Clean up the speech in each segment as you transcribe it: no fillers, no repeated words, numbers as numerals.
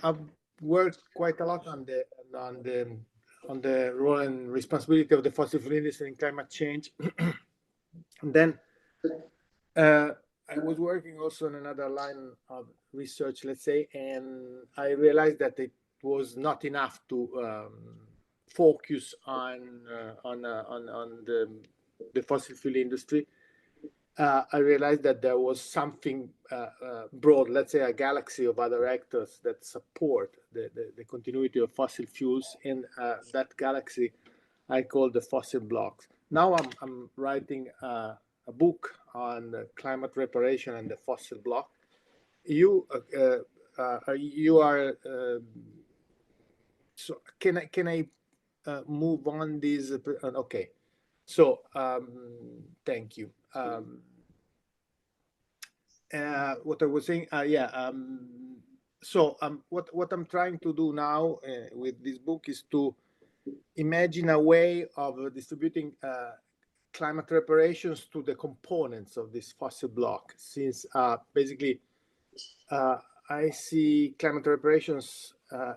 I've worked quite a lot on the role and responsibility of the fossil fuel industry in climate change. And then I was working also on another line of research, let's say, and I realized that it was not enough to focus on the fossil fuel industry. I realized that there was something broad, let's say a galaxy of other actors that support the continuity of fossil fuels, and that galaxy I call the fossil blocks. Now I'm writing a book on climate reparation and the fossil block. You are so can I move on this? Okay, so thank you. What I was saying, what I'm trying to do now with this book is to imagine a way of distributing climate reparations to the components of this fossil block, since basically I see climate reparations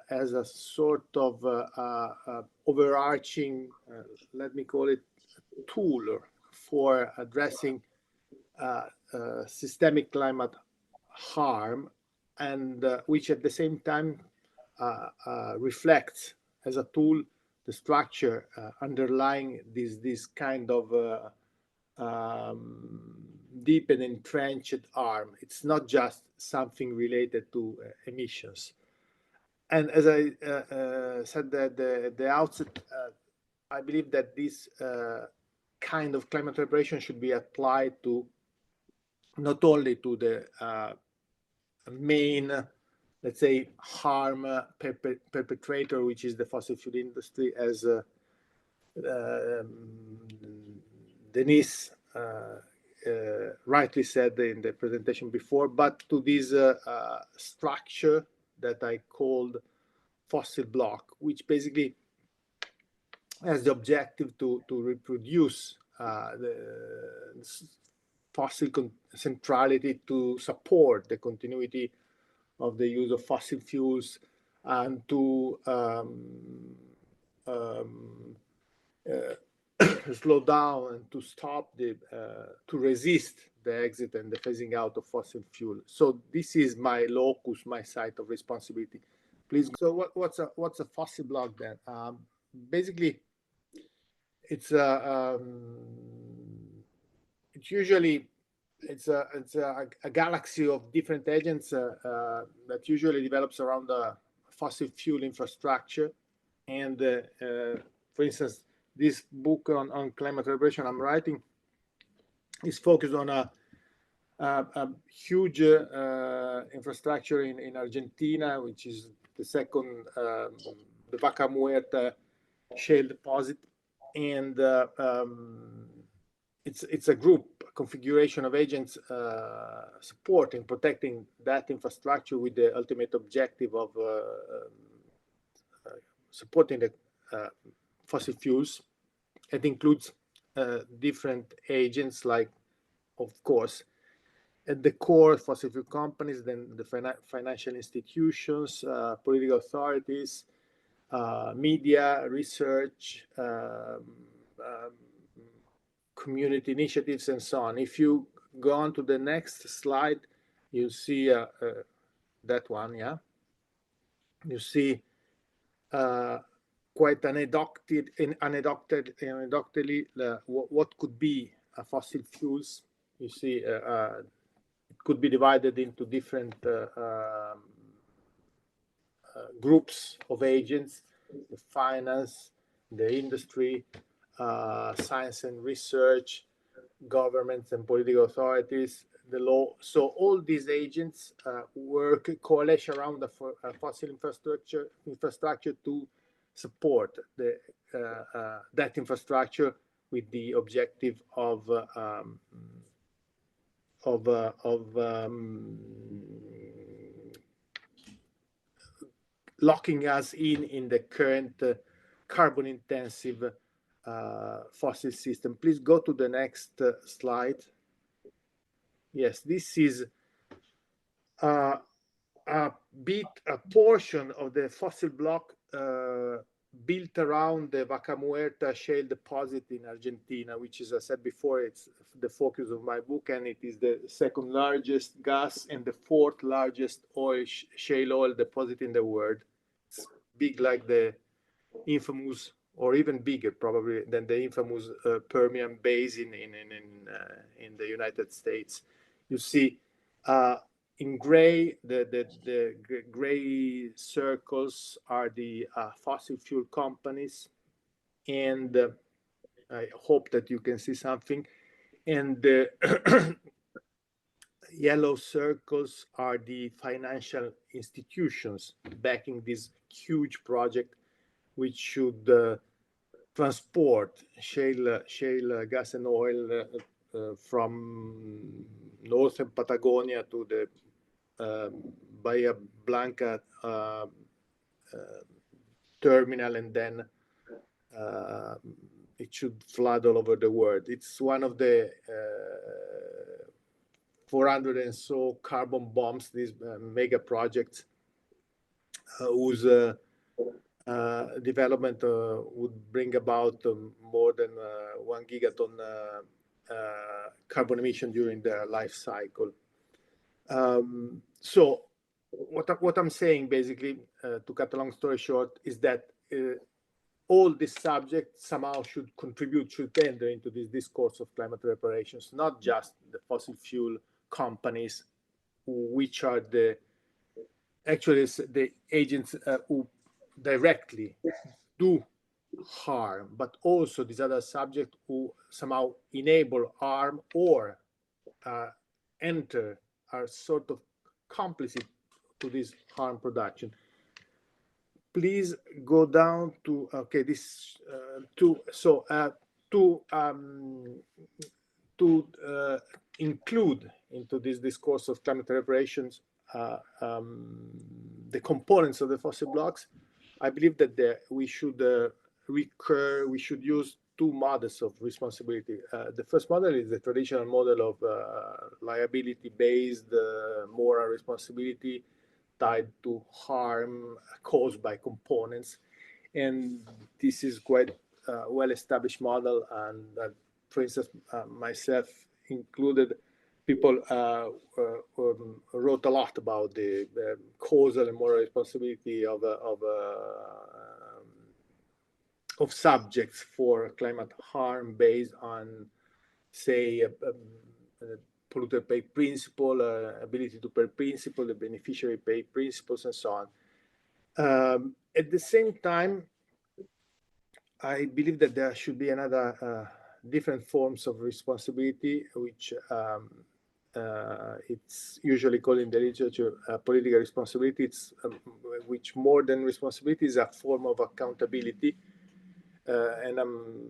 as a sort of overarching, let me call it, tool for addressing systemic climate harm, and which at the same time reflects as a tool the structure underlying this kind of deep and entrenched harm. It's not just something related to emissions. And as I said at the outset, I believe that this kind of climate reparation should be applied to not only to the main, let's say, harm perpetrator, which is the fossil fuel industry, as Denise rightly said in the presentation before, but to this structure that I called fossil block, which basically has the objective to reproduce the fossil centrality to support the continuity of the use of fossil fuels and to slow down and to stop to resist the exit and the phasing out of fossil fuel. So this is my locus, my site of responsibility. Please. So what's a fossil block then? Basically, it's usually a galaxy of different agents that usually develops around the fossil fuel infrastructure. And for instance, this book on climate reparation I'm writing is focused on a huge infrastructure in Argentina, which is the second, the Vaca Muerta shale deposit. And it's a group, a configuration of agents supporting, protecting that infrastructure with the ultimate objective of supporting the fossil fuels. It includes different agents, like, of course, at the core, fossil fuel companies, then the financial institutions, political authorities, media, research, community initiatives, and so on. If you go on to the next slide, you see that one, yeah? You see quite anecdotally what could be fossil fuels. You see it could be divided into different groups of agents: the finance, the industry, science and research, governments and political authorities, the law. So all these agents coalesce around the fossil infrastructure to support that infrastructure with the objective of locking us in the current carbon intensive fossil system. Please go to the next slide. Yes, this is a be a portion of the fossil block built around the Vaca Muerta shale deposit in Argentina, which, as I said before, it's the focus of my book, and it is the second largest gas and the fourth largest shale oil deposit in the world. It's big like the infamous, or even bigger probably than the infamous Permian Basin in the United States. You see in gray, the gray circles are the fossil fuel companies, and I hope that you can see something. And the yellow circles are the financial institutions backing this huge project, which should transport shale gas and oil from northern Patagonia to the Bahia Blanca terminal, and then it should flood all over the world. It's one of the 400 and so carbon bombs, these mega projects, whose development would bring about more than 1 gigaton carbon emission during their life cycle. So what I'm saying, basically, to cut a long story short, is that all these subjects somehow should enter into this discourse of climate reparations, not just the fossil fuel companies, which are actually the agents who directly do harm, but also these other subjects who somehow enable harm or are sort of complicit to this harm production. Please go down to this to include into this discourse of climate reparations the components of the fossil blocks. I believe that we should use two models of responsibility. The first model is the traditional model of liability-based moral responsibility tied to harm caused by components, and this is quite a well-established model. And for instance, myself included, people wrote a lot about the causal and moral responsibility of subjects for climate harm based on, say, polluter pay principle, ability to pay principle, the beneficiary pay principles, and so on. At the same time, I believe that there should be another different forms of responsibility, which it's usually called in the literature political responsibility. It's which, more than responsibility, is a form of accountability. And I'm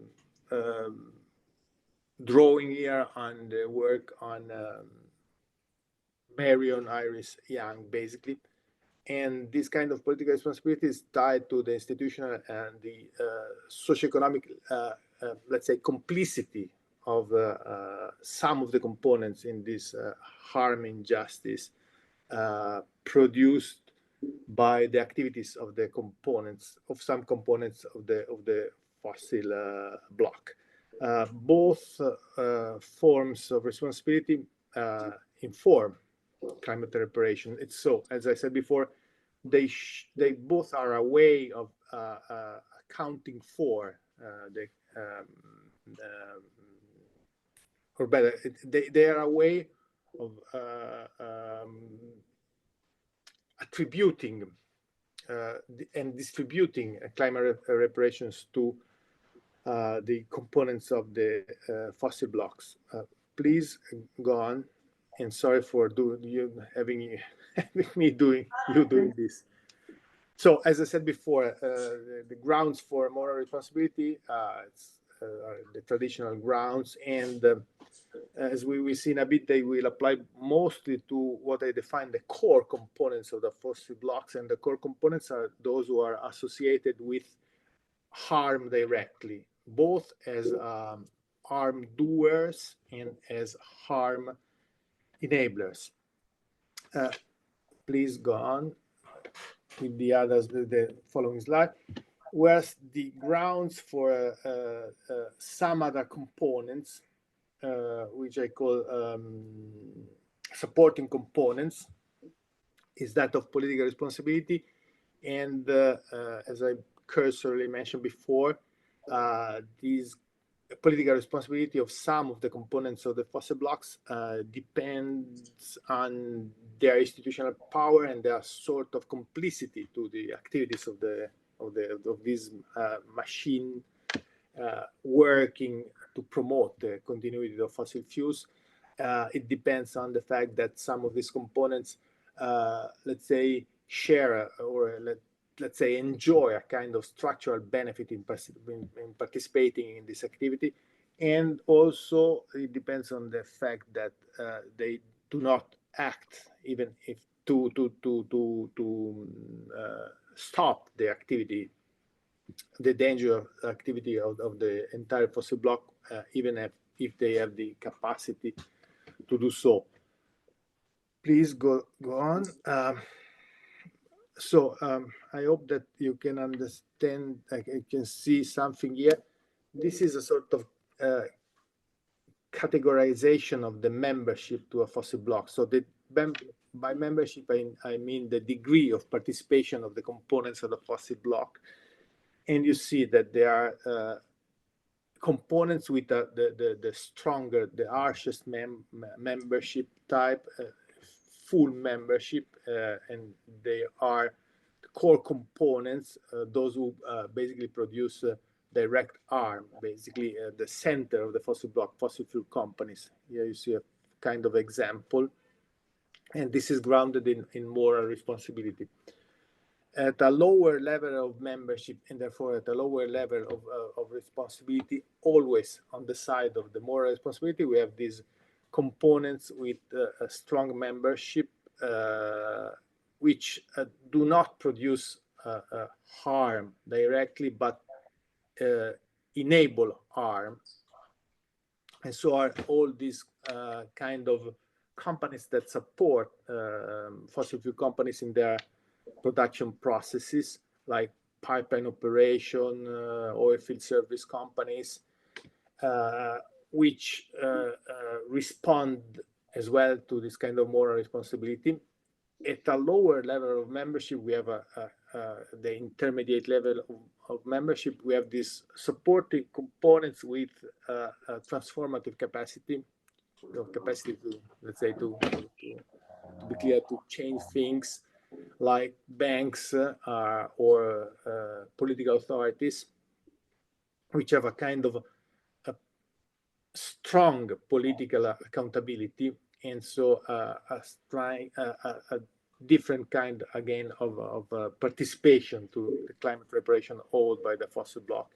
drawing here on the work on Marion Iris Young, basically. And this kind of political responsibility is tied to the institutional and the socioeconomic, let's say, complicity of some of the components in this harm injustice produced by the activities of the components, of some components of the fossil block. Both forms of responsibility inform climate reparation. It's so, as I said before, they both are a way of accounting for or better, they are a way of attributing and distributing climate reparations to the components of the fossil blocks. Please go on, and sorry for having me doing this. So, as I said before, the grounds for moral responsibility, it's the traditional grounds, and as we will see in a bit, they will apply mostly to what I define the core components of the fossil blocks, and the core components are those who are associated with harm directly, both as harm doers and as harm enablers. Please go on. with the others, the following slide. Whereas the grounds for some other components, which I call supporting components, is that of political responsibility. And as I cursorily mentioned before, these political responsibility of some of the components of the fossil blocks depends on their institutional power and their sort of complicity to the activities of this machine working to promote the continuity of fossil fuels. It depends on the fact that some of these components, let's say, share or let's say enjoy a kind of structural benefit in participating in this activity. And also it depends on the fact that they do not act even if to stop the activity, the danger activity of the entire fossil block, even if they have the capacity to do so. Please go on. So I hope that you can understand, you can see something here. This is a sort of categorization of the membership to a fossil block. So by membership, I mean the degree of participation of the components of the fossil block. And you see that there are components with the stronger, the harshest membership type, full membership, and they are core components, those who basically produce direct arm, basically the center of the fossil block, fossil fuel companies. Here you see a kind of example, and this is grounded in moral responsibility. At a lower level of membership and therefore at a lower level of responsibility, always on the side of the moral responsibility, we have these components with a strong membership, which do not produce harm directly, but enable harm. And so are all these kind of companies that support fossil fuel companies in their production processes, like pipeline operation, oil field service companies, which respond as well to this kind of moral responsibility. At a lower level of membership, we have the intermediate level of membership. We have these supporting components with transformative capacity, capacity to, let's say, to be clear, to change things, like banks or political authorities, which have a kind of a strong political accountability, and so a different kind, again, of participation to the climate reparation owed by the fossil block.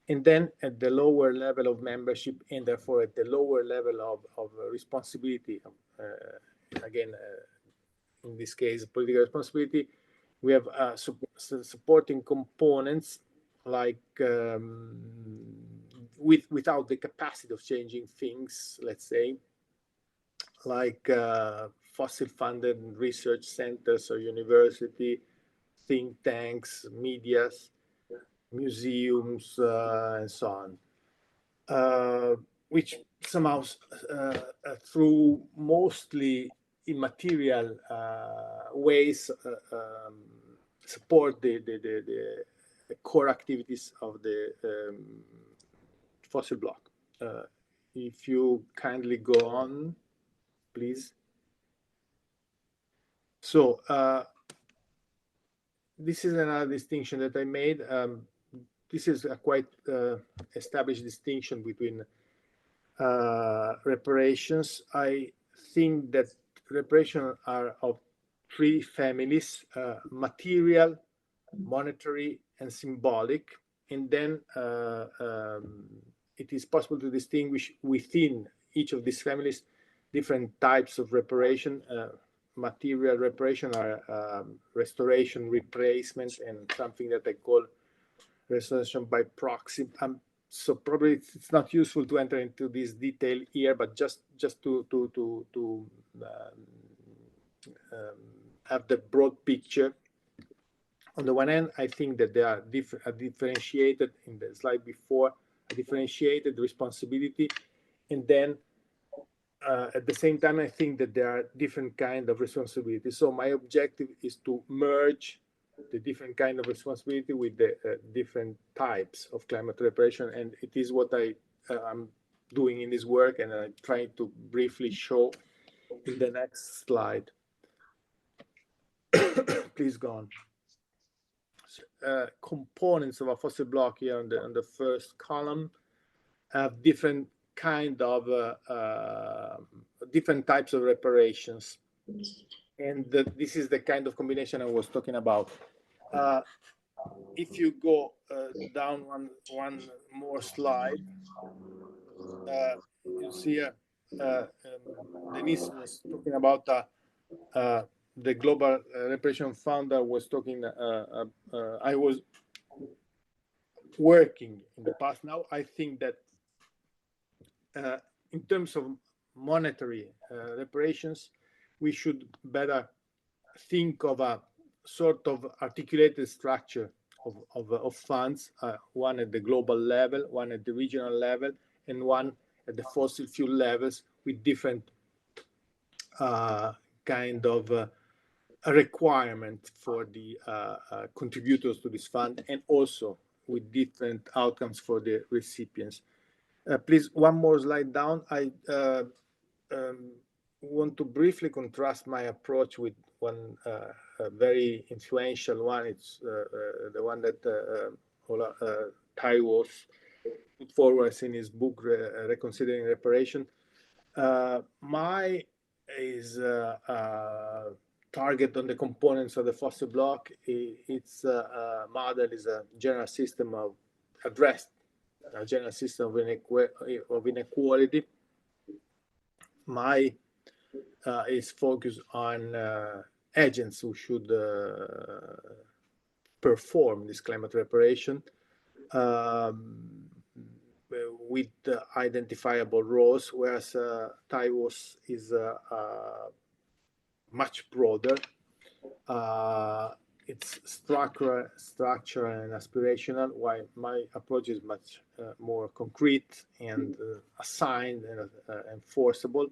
And then at the lower level of membership, and therefore at the lower level of responsibility, again, in this case, political responsibility, we have supporting components like without the capacity of changing things, let's say, like fossil-funded research centers or university, think tanks, medias, museums, and so on, which somehow through mostly immaterial ways support the core activities of the fossil block. If you kindly go on, please. So this is another distinction that I made. This is a quite established distinction between reparations. I think that reparations are of three families: material, monetary, and symbolic. And then it is possible to distinguish within each of these families different types of reparation. Material reparation are restoration, replacement, and something that I call restoration by proxy. So probably it's not useful to enter into this detail here, but just to have the broad picture. On the one hand, I think that they are differentiated in the slide before, a differentiated responsibility, and then at the same time, I think that there are different kind of responsibilities. So my objective is to merge the different kind of responsibility with the different types of climate reparation, and it is what I'm doing in this work, and I'm trying to briefly show in the next slide. Please go on. Components of a fossil block here on the first column have different kind of different types of reparations, and this is the kind of combination I was talking about. If you go down one more slide, you see Denise was talking about the Global Reparation Fund. I was talking. I was working in the past. Now I think that in terms of monetary reparations, we should better think of a sort of articulated structure of funds, one at the global level, one at the regional level, and one at the fossil fuel levels, with different kind of a requirement for the contributors to this fund, and also with different outcomes for the recipients. Please, one more slide down. I want to briefly contrast my approach with one very influential one. It's the one that Taiwo put forward in his book, Reconsidering Reparation. My is target on the components of the fossil block. Its model is a general system of addressed a general system of inequality. My is focused on agents who should perform this climate reparation with identifiable roles, whereas Taiwo's is much broader. It's structural and aspirational, while my approach is much more concrete and assigned and enforceable.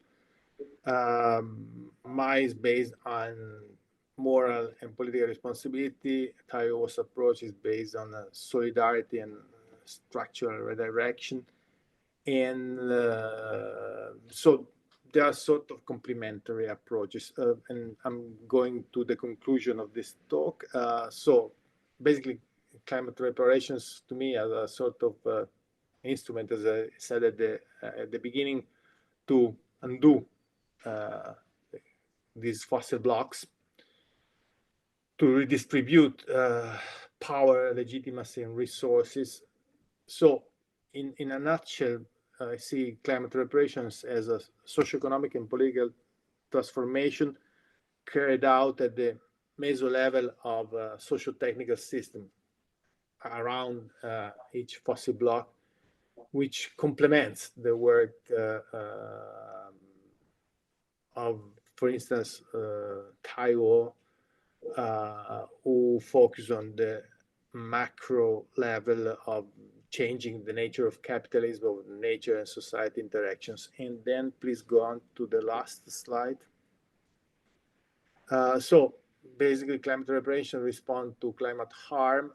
Mine is based on moral and political responsibility. Taiwo's approach is based on solidarity and structural redirection. And so they are sort of complementary approaches. And I'm going to the conclusion of this talk. So basically, climate reparations to me as a sort of instrument, as I said at the beginning, to undo these fossil blocks, to redistribute power, legitimacy, and resources. So in a nutshell, I see climate reparations as a socioeconomic and political transformation carried out at the meso level of a socio-technical system around each fossil block, which complements the work of, for instance, Taiwo, who focus on the macro level of changing the nature of capitalism, of nature and society interactions. And then please go on to the last slide. So basically, climate reparation responds to climate harm.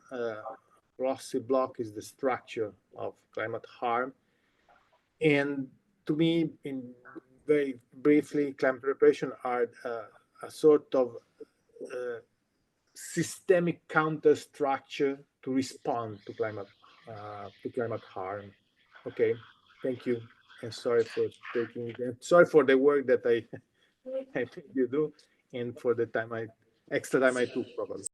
Rossi block is the structure of climate harm. And to me, in very briefly, climate reparation are a sort of systemic counter structure to respond to climate harm. Okay, thank you, and sorry for taking. Sorry for the work that I think you do, and for the extra time I took probably.